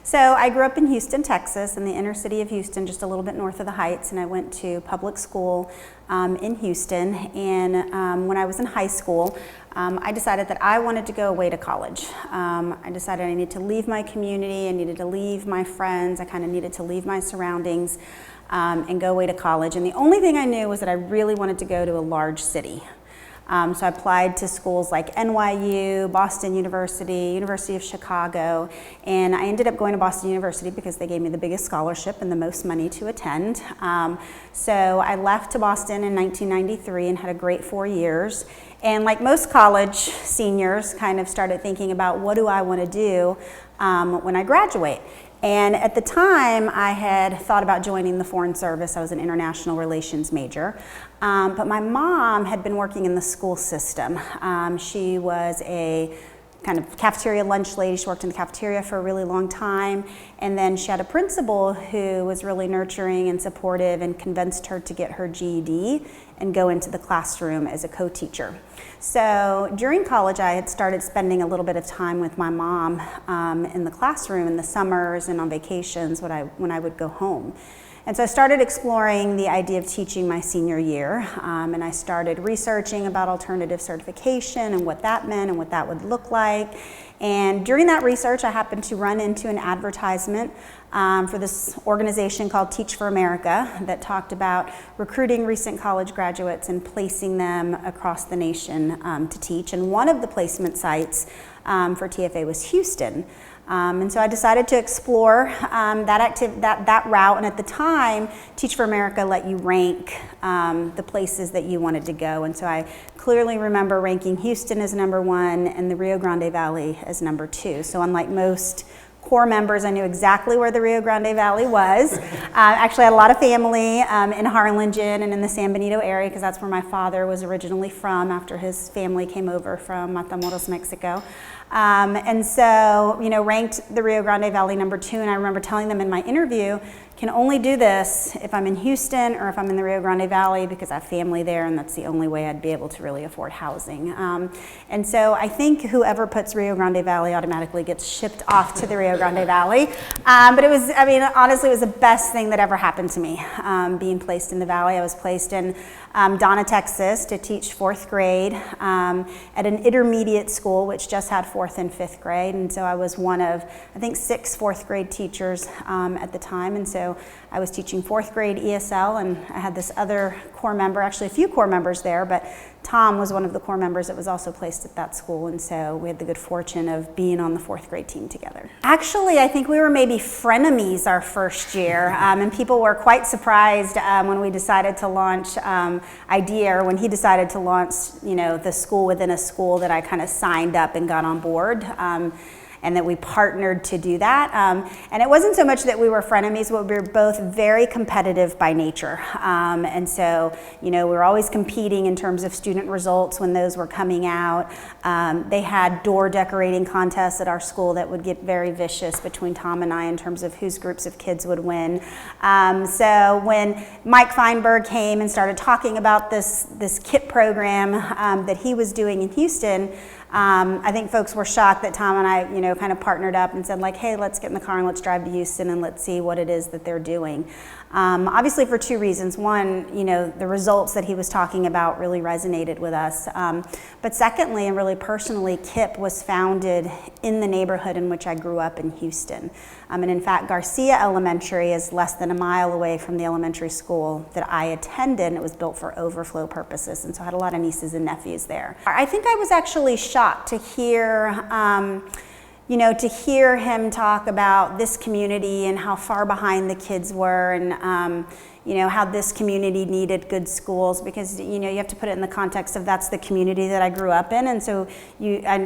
So I grew up in Houston, Texas, in the inner city of Houston, just a little bit north of the Heights, and I went to public school in Houston. And when I was in high school, I decided that I wanted to go away to college. I decided I needed to leave my community, I needed to leave my friends, I kind of needed to leave my surroundings and go away to college. And the only thing I knew was that I really wanted to go to a large city. So I applied to schools like NYU, Boston University, University of Chicago, and I ended up going to Boston University because they gave me the biggest scholarship and the most money to attend. So I left to Boston in 1993 and had a great 4 years. And like most college seniors, kind of started thinking about what do I want to do when I graduate. And at the time, I had thought about joining the Foreign Service. I was an international relations major. But my mom had been working in the school system. She was a kind of cafeteria lunch lady. She worked in the cafeteria for a really long time. And then she had a principal who was really nurturing and supportive and convinced her to get her GED and go into the classroom as a co-teacher. So during college, I had started spending a little bit of time with my mom in the classroom in the summers and on vacations when I would go home. And so I started exploring the idea of teaching my senior year, and I started researching about alternative certification and what that meant and what that would look like. And during that research, I happened to run into an advertisement for this organization called Teach for America that talked about recruiting recent college graduates and placing them across the nation to teach. And one of the placement sites for TFA was Houston. And so I decided to explore that route, and at the time, Teach for America let you rank the places that you wanted to go, and so I clearly remember ranking Houston as #1 and the Rio Grande Valley as #2. So unlike most core members, I knew exactly where the Rio Grande Valley was. Actually, I had a lot of family in Harlingen and in the San Benito area because that's where my father was originally from after his family came over from Matamoros, Mexico. And so, ranked the Rio Grande Valley #2, and I remember telling them in my interview, can only do this if I'm in Houston or if I'm in the Rio Grande Valley because I have family there and that's the only way I'd be able to really afford housing. And so I think whoever puts Rio Grande Valley automatically gets shipped off to the Rio Grande Valley. But it was, honestly, it was the best thing that ever happened to me, being placed in the Valley. I was placed in Donna, Texas to teach 4th grade at an intermediate school which just had 4th and 5th grade. And so I was one of, I think, 6 4th grade teachers at the time. And so I was teaching 4th grade ESL, and I had this other core member, actually a few core members there, but Tom was one of the core members that was also placed at that school, and so we had the good fortune of being on the 4th grade team together. Actually, I think we were maybe frenemies our first year, and people were quite surprised when we decided to launch IDEA, or when he decided to launch, the school within a school, that I kind of signed up and got on board. And that we partnered to do that. And it wasn't so much that we were frenemies, but we were both very competitive by nature. And so, we were always competing in terms of student results when those were coming out. They had door decorating contests at our school that would get very vicious between Tom and I in terms of whose groups of kids would win. So when Mike Feinberg came and started talking about this KIP program that he was doing in Houston, I think folks were shocked that Tom and I, kind of partnered up and said, like, hey, let's get in the car and let's drive to Houston and let's see what it is that they're doing. Obviously for 2 reasons. One, the results that he was talking about really resonated with us. But secondly, and really personally, KIP was founded in the neighborhood in which I grew up in Houston. And in fact, Garcia Elementary is less than a mile away from the elementary school that I attended, and it was built for overflow purposes. And so I had a lot of nieces and nephews there. I think I was actually shocked to hear to hear him talk about this community and how far behind the kids were, and how this community needed good schools, because you have to put it in the context of that's the community that I grew up in. And so I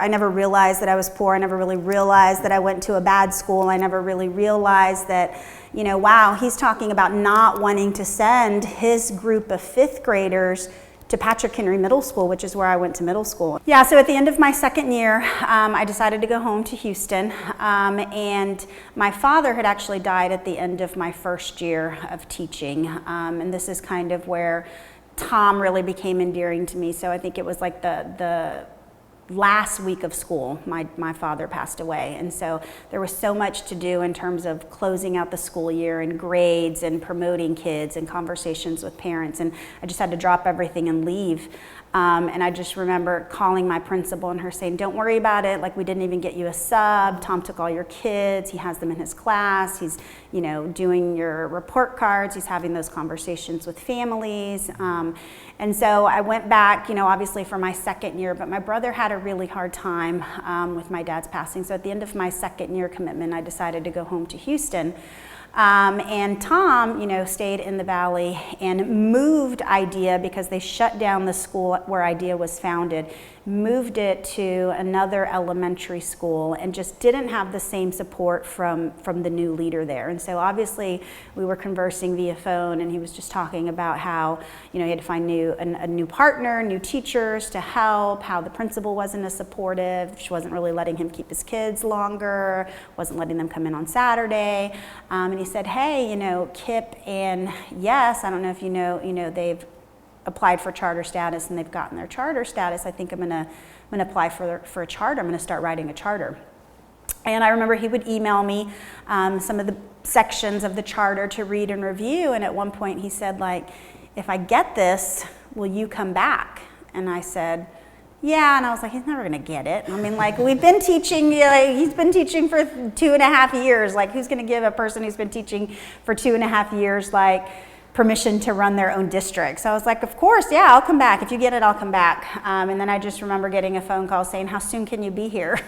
never realized that I was poor. I never really realized that I went to a bad school. I never really realized that, wow, he's talking about not wanting to send his group of 5th graders to Patrick Henry Middle School, which is where I went to middle school. Yeah, so at the end of my 2nd year, I decided to go home to Houston, and my father had actually died at the end of my 1st year of teaching, and this is kind of where Tom really became endearing to me. So I think it was like the last week of school, my father passed away. And so there was so much to do in terms of closing out the school year and grades and promoting kids and conversations with parents. And I just had to drop everything and leave. And I just remember calling my principal and her saying, don't worry about it. Like, we didn't even get you a sub. Tom took all your kids. He has them in his class. He's, doing your report cards. He's having those conversations with families. And so I went back, obviously for my second year, but my brother had a really hard time with my dad's passing. So at the end of my second year commitment, I decided to go home to Houston. And Tom, stayed in the Valley and moved IDEA, because they shut down the school where IDEA was founded, moved it to another elementary school, and just didn't have the same support from the new leader there. And so obviously we were conversing via phone, and he was just talking about how, he had to find a new partner, new teachers to help, how the principal wasn't as supportive. She wasn't really letting him keep his kids longer, wasn't letting them come in on Saturday. And he said, hey, Kip and Yes, I don't know if you know, they've applied for charter status and they've gotten their charter status. I think I'm gonna apply for a charter. I'm gonna start writing a charter. And I remember he would email me some of the sections of the charter to read and review. And at one point he said, like, if I get this, will you come back? And I said, yeah. And I was like, he's never gonna get it. I mean, like, we've been teaching, he's been teaching for 2.5 years. Like, who's gonna give a person who's been teaching for 2.5 years, like, permission to run their own district? So I was like, of course, yeah, I'll come back. If you get it, I'll come back. And then I just remember getting a phone call saying, how soon can you be here?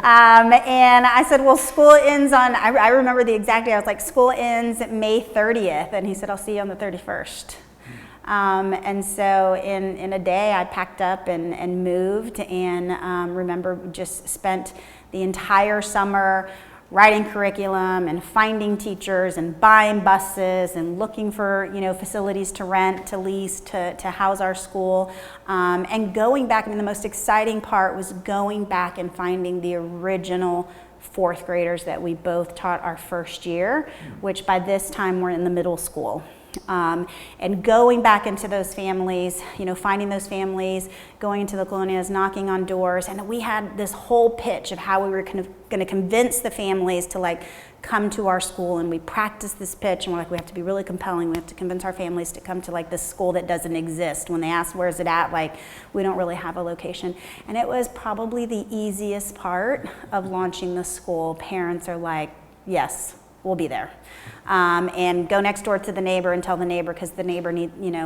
And I said, well, school ends on, I remember the exact day. I was like, school ends May 30th. And he said, I'll see you on the 31st. And so in a day, I packed up and moved, and remember just spent the entire summer writing curriculum and finding teachers and buying buses and looking for facilities to rent, to lease, to house our school, and going back. I mean, the most exciting part was going back and finding the original fourth graders that we both taught our first year, which by this time were in the middle school. And going back into those families, finding those families, going into the colonias, knocking on doors, and we had this whole pitch of how we were going to convince the families to come to our school. And we practiced this pitch, and we're like, we have to be really compelling. We have to convince our families to come to this school that doesn't exist. When they ask where's it at, we don't really have a location. And it was probably the easiest part of launching the school. Parents are like, yes, we'll be there. And go next door to the neighbor and tell the neighbor, because the neighbor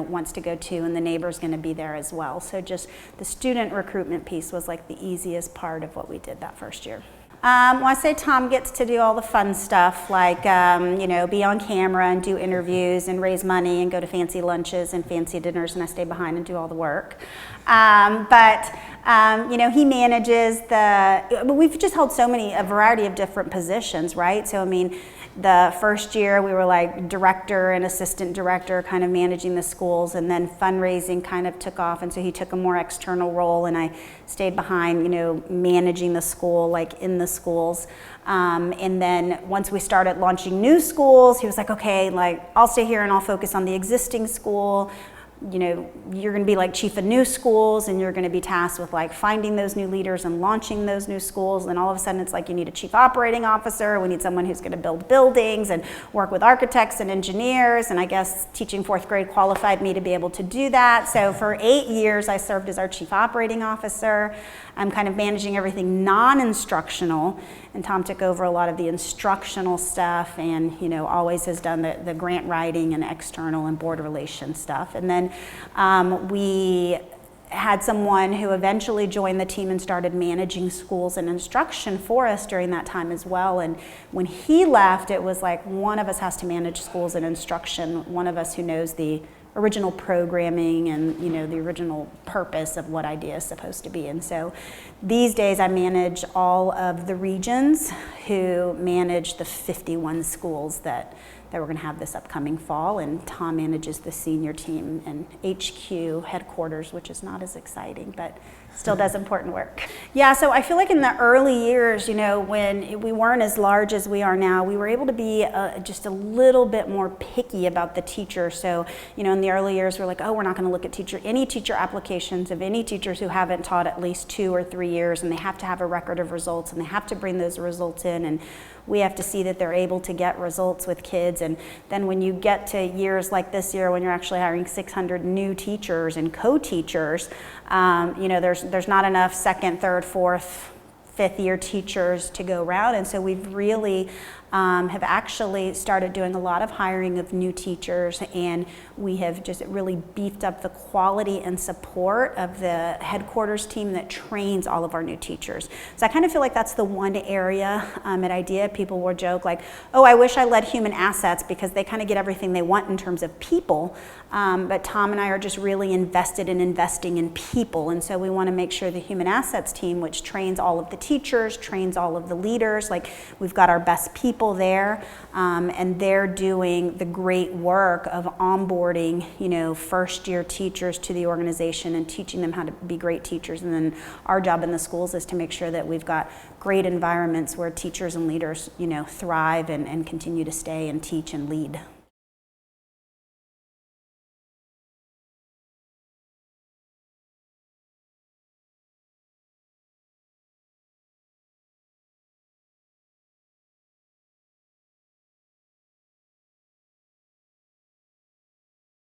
wants to go too, and the neighbor's going to be there as well. So just the student recruitment piece was the easiest part of what we did that first year. Well, I say Tom gets to do all the fun stuff, be on camera and do interviews and raise money and go to fancy lunches and fancy dinners, and I stay behind and do all the work. But he manages we've just held a variety of different positions, right? So, I mean, the first year we were director and assistant director, kind of managing the schools, and then fundraising kind of took off, and so he took a more external role, and I stayed behind, managing the school, in the schools. And then once we started launching new schools, he was like, okay, I'll stay here and I'll focus on the existing school. You're going to be chief of new schools, and you're going to be tasked with finding those new leaders and launching those new schools. And all of a sudden it's you need a chief operating officer. We need someone who's going to build buildings and work with architects and engineers. And I guess teaching fourth grade qualified me to be able to do that. So for 8 years I served as our chief operating officer. I'm kind of managing everything non-instructional, and Tom took over a lot of the instructional stuff, and always has done the grant writing and external and board relations stuff. And then we had someone who eventually joined the team and started managing schools and instruction for us during that time as well. And when he left, it was one of us has to manage schools and instruction, one of us who knows the original programming and the original purpose of what IDEA is supposed to be. And so these days I manage all of the regions who manage the 51 schools that we're going to have this upcoming fall, and Tom manages the senior team and HQ headquarters, which is not as exciting, but still does important work. Yeah, so I feel like in the early years, you know, when we weren't as large as we are now, we were able to be just a little bit more picky about the teacher. So, you know, in the early years, we're like, oh, we're not going to look at any teacher applications of any teachers who haven't taught at least 2 or 3 years, and they have to have a record of results, and they have to bring those results in, and we have to see that they're able to get results with kids. And then when you get to years like this year, when you're actually hiring 600 new teachers and co-teachers, you know, there's not enough second, third, fourth, fifth year teachers to go around. And so we've really have actually started doing a lot of hiring of new teachers, and we have just really beefed up the quality and support of the headquarters team that trains all of our new teachers. So I kind of feel like that's the one area at IDEA people will joke like, oh, I wish I led human assets, because they kind of get everything they want in terms of people, but Tom and I are just really invested in investing in people, and so we want to make sure the human assets team, which trains all of the teachers, trains all of the leaders, like we've got our best people there, and they're doing the great work of onboarding, you know, first-year teachers to the organization and teaching them how to be great teachers. And then our job in the schools is to make sure that we've got great environments where teachers and leaders, you know, thrive and continue to stay and teach and lead.